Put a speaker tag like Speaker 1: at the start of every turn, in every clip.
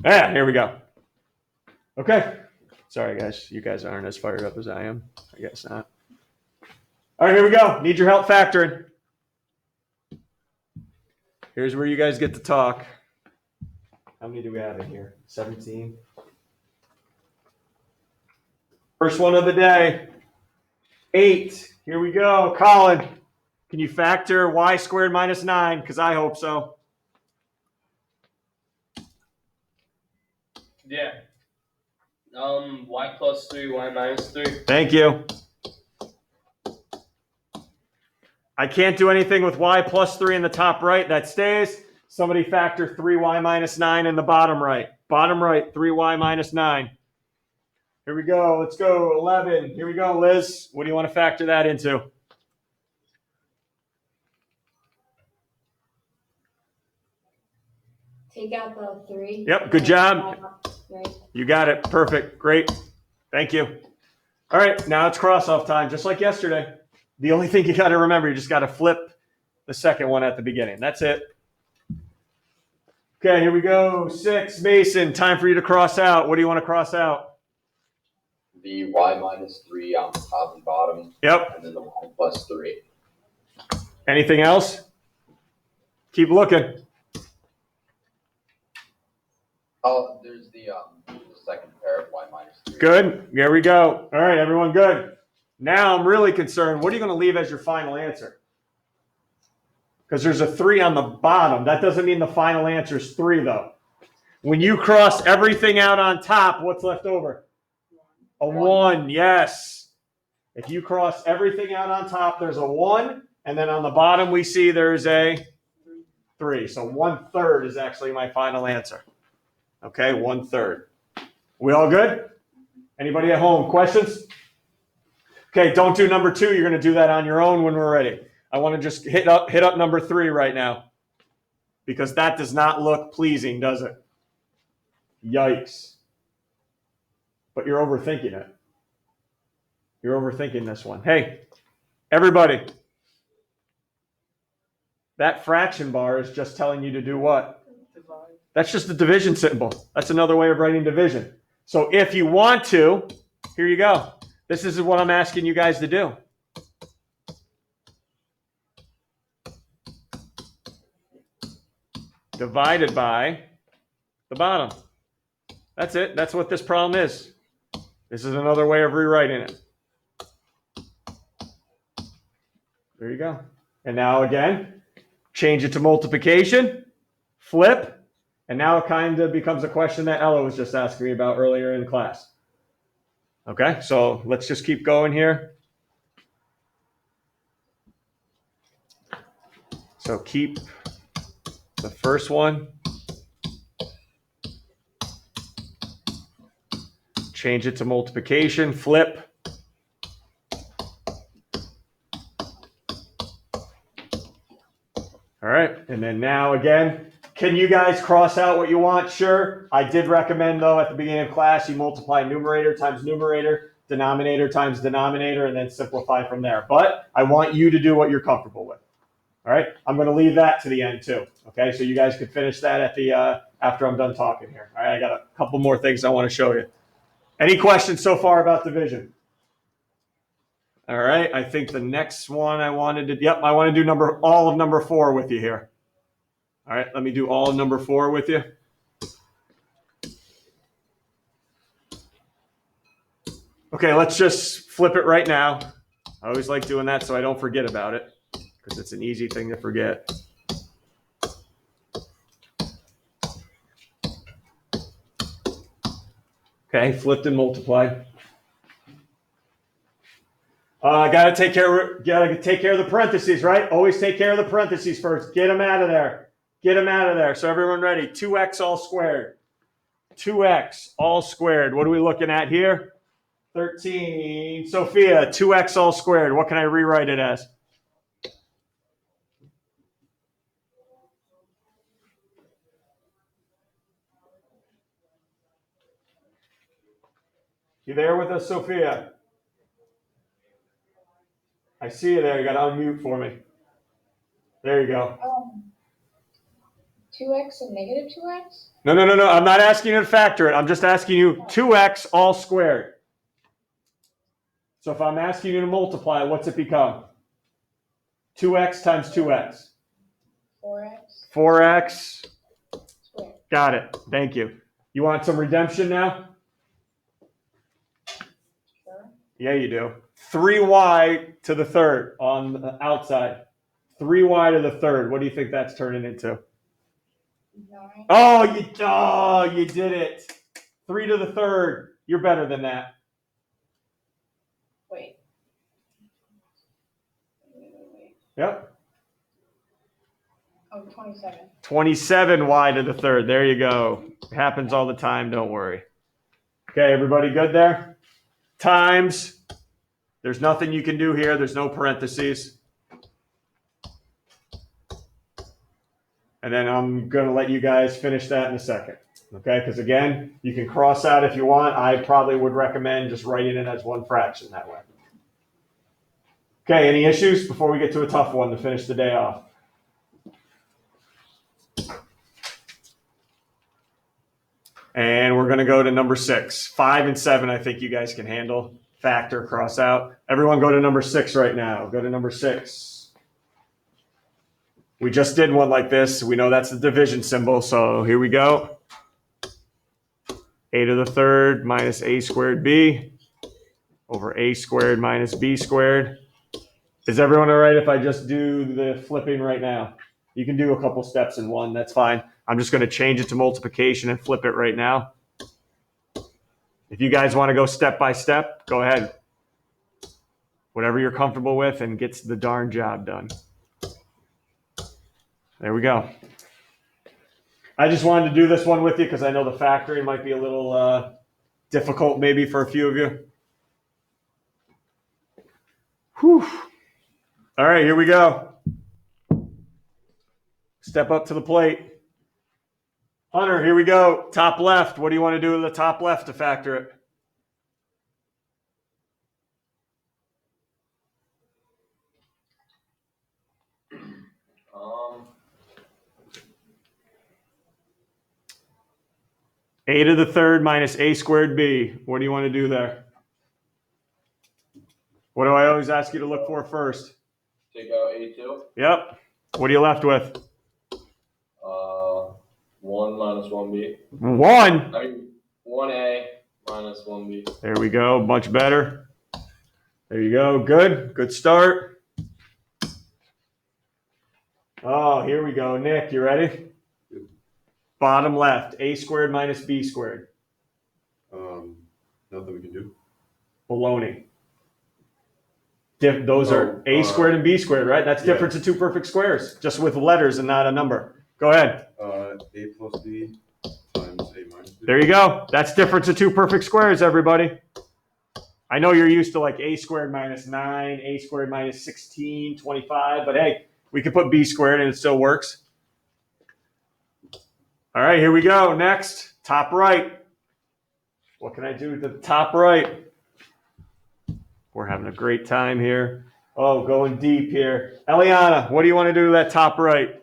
Speaker 1: Yeah, here we go. Okay. Sorry, guys. You guys aren't as fired up as I am. I guess not. All right, here we go. Need your help factoring. Here's where you guys get to talk. How many do we have in here? 17. First one of the day. 8. Here we go. Colin, can you factor y squared minus 9? Because I hope so.
Speaker 2: Yeah. Y plus 3, y minus 3.
Speaker 1: Thank you. I can't do anything with y plus 3 in the top right. That stays. Somebody factor 3y minus 9 in the bottom right. Bottom right, 3y minus 9. Here we go. Let's go. 11. Here we go, Liz. What do you want to factor that into?
Speaker 3: Take out the 3.
Speaker 1: Yep, good job.
Speaker 3: Right.
Speaker 1: You got it. Perfect. Great. Thank you. All right, now it's cross-off time, just like yesterday. The only thing you got to remember, you just got to flip the second one at the beginning. That's it. Okay, here we go. 6, Mason, time for you to cross out. What do you want to cross out?
Speaker 4: The y minus 3 on the top and bottom.
Speaker 1: Yep.
Speaker 4: And then the y plus 3.
Speaker 1: Anything else? Keep looking.
Speaker 4: Oh, there's the second pair of y minus 3.
Speaker 1: Good. There we go. All right, everyone good. Now I'm really concerned. What are you going to leave as your final answer? Because there's a 3 on the bottom. That doesn't mean the final answer is 3, though. When you cross everything out on top, what's left over? A 1, yes. If you cross everything out on top, there's a 1. And then on the bottom, we see there's a 3. So 1/3 is actually my final answer. Okay, 1/3. We all good? Anybody at home? Questions? Okay, don't do number 2. You're going to do that on your own when we're ready. I want to just hit up number 3 right now, because that does not look pleasing, does it? Yikes. But you're overthinking it. You're overthinking this one. Hey, everybody. That fraction bar is just telling you to do what?
Speaker 2: Divide.
Speaker 1: That's just the division symbol. That's another way of writing division. So if you want to, here you go. This is what I'm asking you guys to do. Divided by the bottom. That's it. That's what this problem is. This is another way of rewriting it. There you go. And now again, change it to multiplication, flip, and now it kind of becomes a question that Ella was just asking me about earlier in class. Okay, so let's just keep going here. So keep the first one. Change it to multiplication, flip. All right, and then now again, can you guys cross out what you want? Sure. I did recommend, though, at the beginning of class, you multiply numerator times numerator, denominator times denominator, and then simplify from there. But I want you to do what you're comfortable with. All right, I'm going to leave that to the end, too. Okay, so you guys can finish that at the after I'm done talking here. All right, I got a couple more things I want to show you. Any questions so far about division? All right, I think the next one I want to do all of number 4 with you here. All right, let me do all of number 4 with you. Okay, let's just flip it right now. I always like doing that so I don't forget about it, because it's an easy thing to forget. Okay, flipped and multiplied. Gotta take care of the parentheses, right? Always take care of the parentheses first. Get them out of there. Get them out of there. So everyone ready? 2x all squared. 2x all squared. What are we looking at here? 13. Sophia, 2x all squared. What can I rewrite it as? You there with us, Sophia? I see you there. You got to unmute for me. There you go.
Speaker 3: 2x and negative 2x?
Speaker 1: No. I'm not asking you to factor it. I'm just asking you 2x all squared. So if I'm asking you to multiply, what's it become? 2x times 2x.
Speaker 3: 4x
Speaker 1: 4x.
Speaker 3: squared.
Speaker 1: Got it. Thank you. You want some redemption now?
Speaker 3: Sure.
Speaker 1: Yeah, you do. 3y to the third on the outside. 3y to the third. What do you think that's turning into?
Speaker 3: 9.
Speaker 1: Oh, you did it. 3 to the third. You're better than that.
Speaker 3: Wait.
Speaker 1: Yep.
Speaker 3: Oh, 27.
Speaker 1: 27y to the third. There you go. It happens all the time. Don't worry. Okay, everybody good there? Times. There's nothing you can do here. There's no parentheses. And then I'm going to let you guys finish that in a second. Okay, because again, you can cross out if you want. I probably would recommend just writing it as one fraction that way. Okay, any issues before we get to a tough one to finish the day off? And we're going to go to number 6. 5 and 7, I think you guys can handle. Factor, cross out. Everyone go to number 6 right now. Go to number 6. We just did one like this. We know that's the division symbol, so here we go. A to the third minus a squared b over a squared minus b squared. Is everyone all right if I just do the flipping right now? You can do a couple steps in one. That's fine. I'm just going to change it to multiplication and flip it right now. If you guys want to go step by step, go ahead. Whatever you're comfortable with and gets the darn job done. There we go. I just wanted to do this one with you because I know the factoring might be a little difficult maybe for a few of you. Whew. All right, here we go. Step up to the plate. Hunter, here we go. Top left. What do you want to do with the top left to factor it? A to the third minus a squared b. What do you want to do there? What do I always ask you to look for first?
Speaker 5: Take out A2.
Speaker 1: Yep. What are you left with?
Speaker 5: 1 minus 1b.
Speaker 1: 1.
Speaker 5: I mean, 1a minus 1b.
Speaker 1: There we go. Much better. There you go. Good. Good start. Oh, here we go. Nick, you ready? Bottom left. A squared minus b squared.
Speaker 6: Nothing we can do.
Speaker 1: Baloney. Those are a squared and b squared, right? That's difference of two perfect squares, just with letters and not a number. Go ahead.
Speaker 6: A plus b times a minus b.
Speaker 1: There you go. That's difference of two perfect squares, everybody. I know you're used to like a squared minus 9, a squared minus 16, 25, but hey, we can put b squared and it still works. All right, here we go. Next, top right. What can I do to the top right? We're having a great time here. Oh, going deep here. Eliana, what do you want to do to that top right?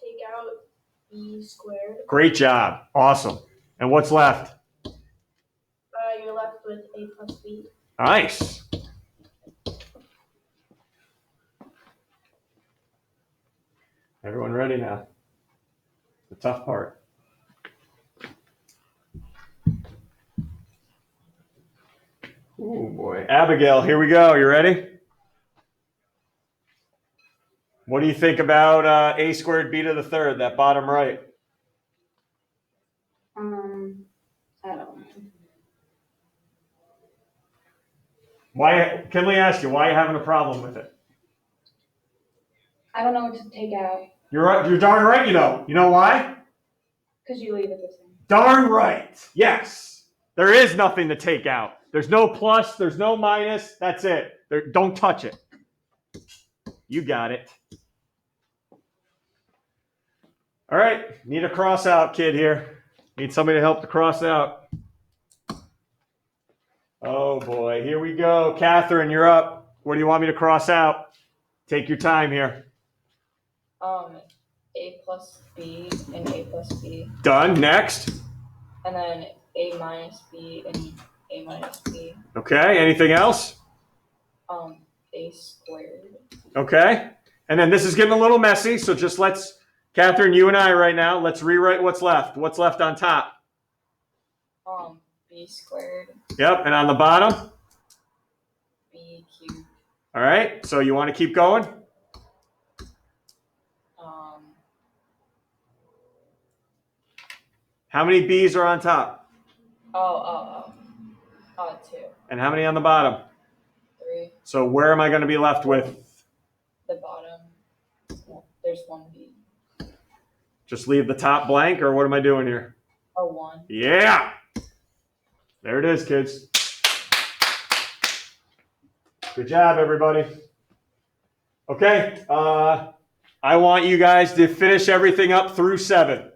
Speaker 3: Take out b squared.
Speaker 1: Great job. Awesome. And what's left?
Speaker 3: You're left with a plus b.
Speaker 1: Nice. Everyone ready now? The tough part. Oh boy. Abigail, here we go. You ready? What do you think about a squared b to the third, that bottom right?
Speaker 3: I don't know.
Speaker 1: Why? Can we ask you why are you having a problem with it?
Speaker 3: I don't know what to take out
Speaker 1: You're darn right. You know. You know why?
Speaker 3: because you leave it the same.
Speaker 1: Darn right. Yes. There is nothing to take out. There's no plus. There's no minus. That's it. Don't touch it. You got it. All right. Need a cross out kid here. Need somebody to help to cross out. Oh boy. Here we go. Catherine, you're up. What do you want me to cross out? Take your time here.
Speaker 7: A plus B and A plus B,
Speaker 1: Done. Next.
Speaker 7: and then A minus B and A minus B.
Speaker 1: Okay. Anything else?
Speaker 7: A squared.
Speaker 1: Okay. And then this is getting a little messy, so just let's, Catherine, you and I right now, let's rewrite what's left. What's left on top?
Speaker 7: B squared.
Speaker 1: Yep. And on the bottom?
Speaker 7: B cubed.
Speaker 1: All right. So you want to keep going? How many B's are on top?
Speaker 7: 2.
Speaker 1: And how many on the bottom?
Speaker 7: 3.
Speaker 1: So where am I going to be left with?
Speaker 7: The bottom. There's 1 B.
Speaker 1: Just leave the top blank, or what am I doing here?
Speaker 7: 1.
Speaker 1: Yeah. There it is, kids. Good job, everybody. Okay. I want you guys to finish everything up through 7.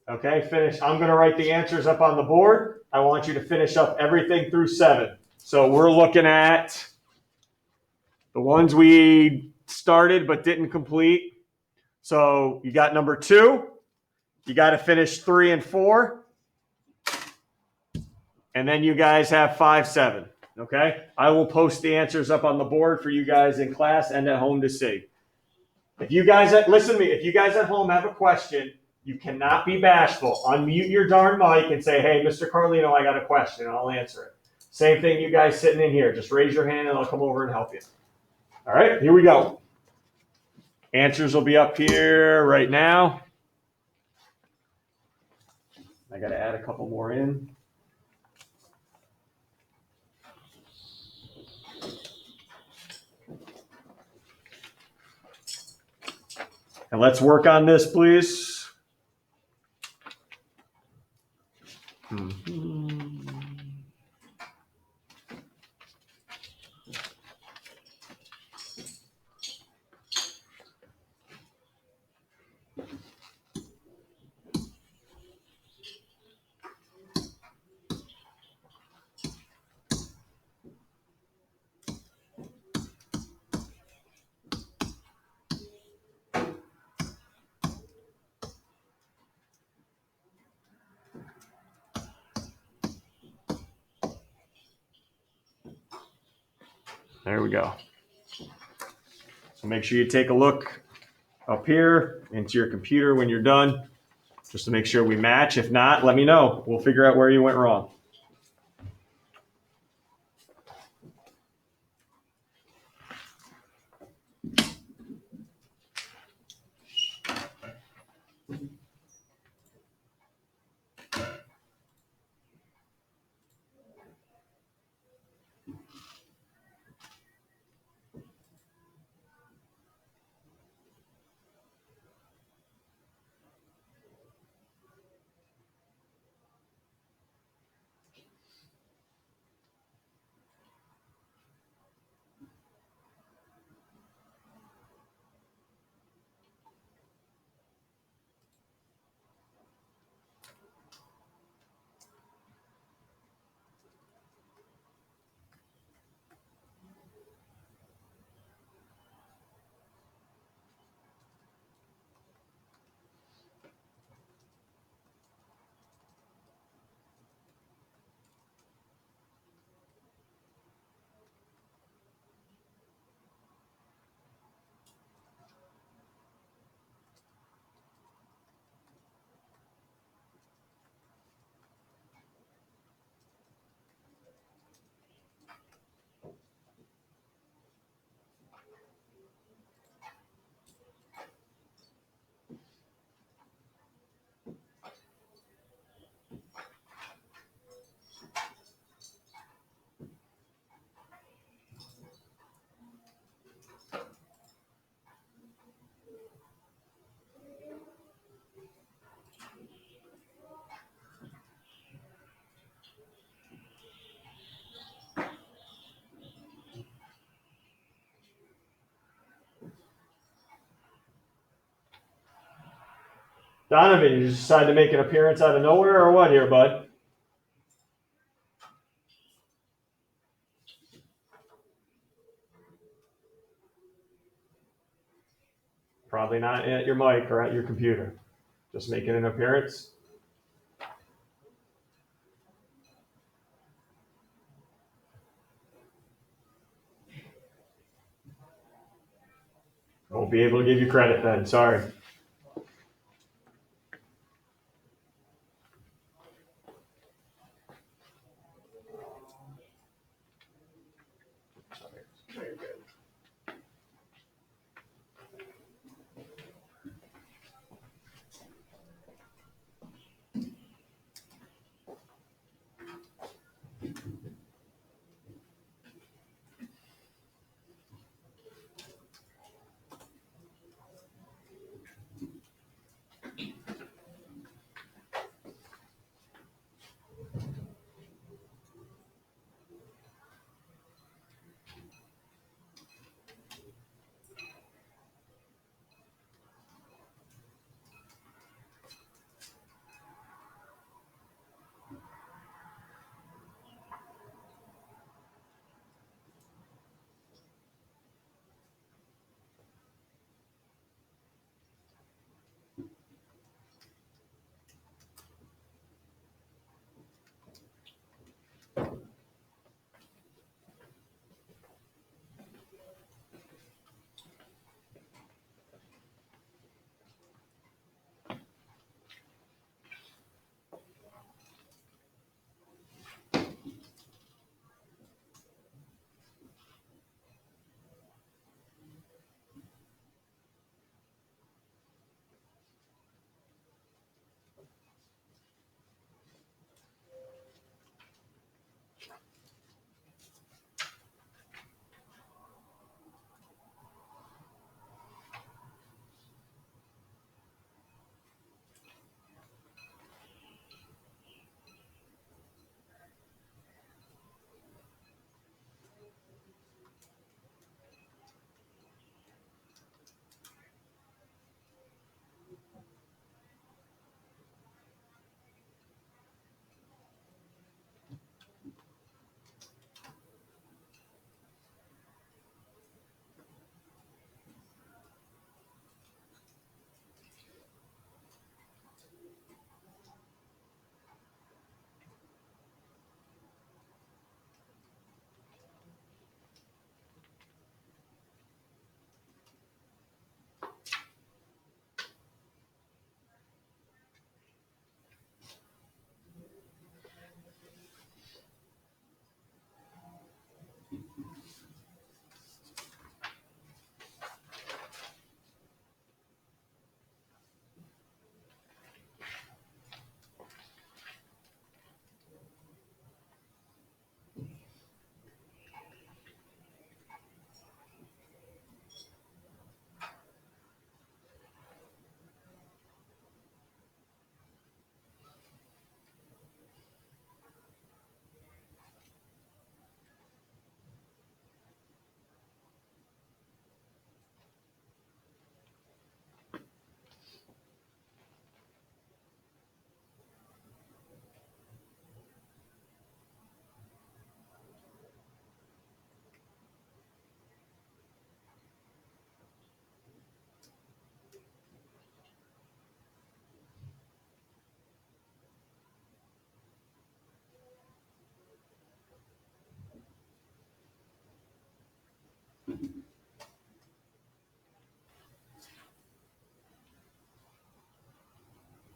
Speaker 1: Okay, finish. I'm going to write the answers up on the board. I want you to finish up everything through 7. So we're looking at the ones we started but didn't complete. So you got number 2. You got to finish 3 and 4. And then you guys have 5, 7. Okay? I will post the answers up on the board for you guys in class and at home to see. If you guys, listen to me, if you guys at home have a question, you cannot be bashful. Unmute your darn mic and say, hey, Mr. Carlino, I got a question, and I'll answer it. Same thing, you guys sitting in here. Just raise your hand, and I'll come over and help you. All right, here we go. Answers will be up here right now. I got to add a couple more in. And let's work on this, please. There we go. So make sure you take a look up here into your computer when you're done, just to make sure we match. If not, let me know. We'll figure out where you went wrong. Donovan, you just decided to make an appearance out of nowhere or what here, bud? Probably not at your mic or at your computer. Just making an appearance. Won't be able to give you credit then. Sorry.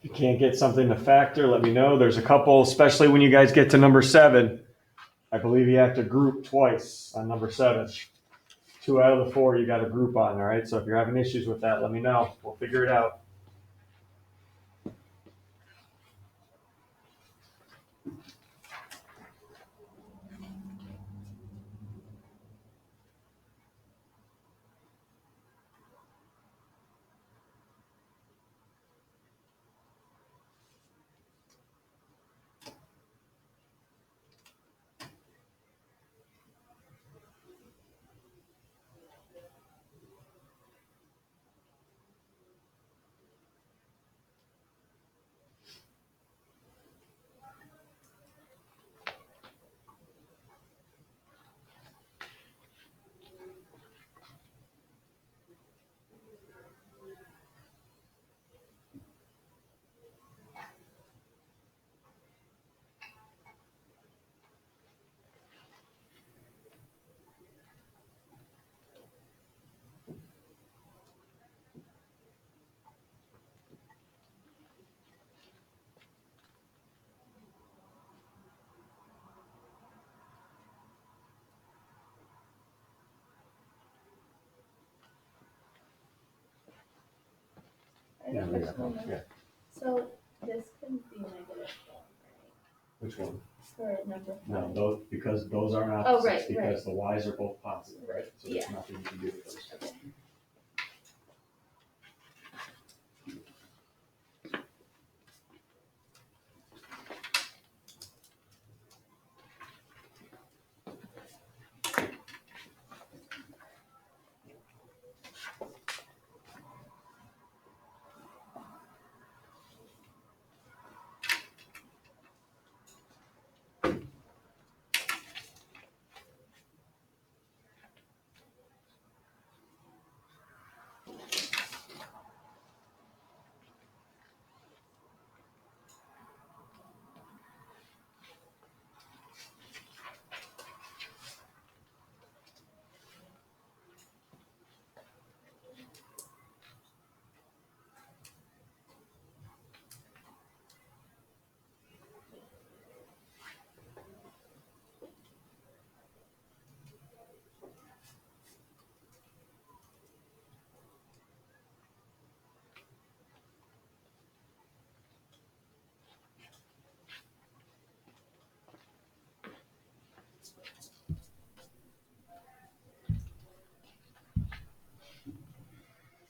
Speaker 1: If you can't get something to factor, let me know. There's a couple, especially when you guys get to number 7. I believe you have to group twice on number 7. 2 out of the 4 you got to group on, all right? So if you're having issues with that, let me know. We'll figure it out.
Speaker 3: I
Speaker 1: Yeah,
Speaker 3: have a
Speaker 1: yeah,
Speaker 3: question on
Speaker 1: yeah.
Speaker 3: that. So this can be negative one,
Speaker 1: Which one?
Speaker 3: right? For number
Speaker 1: No,
Speaker 3: five.
Speaker 1: those, because those aren't
Speaker 3: Oh,
Speaker 1: opposites,
Speaker 3: right,
Speaker 1: because the y's are both positive, right? So there's
Speaker 3: Yeah.
Speaker 1: nothing you can do with those.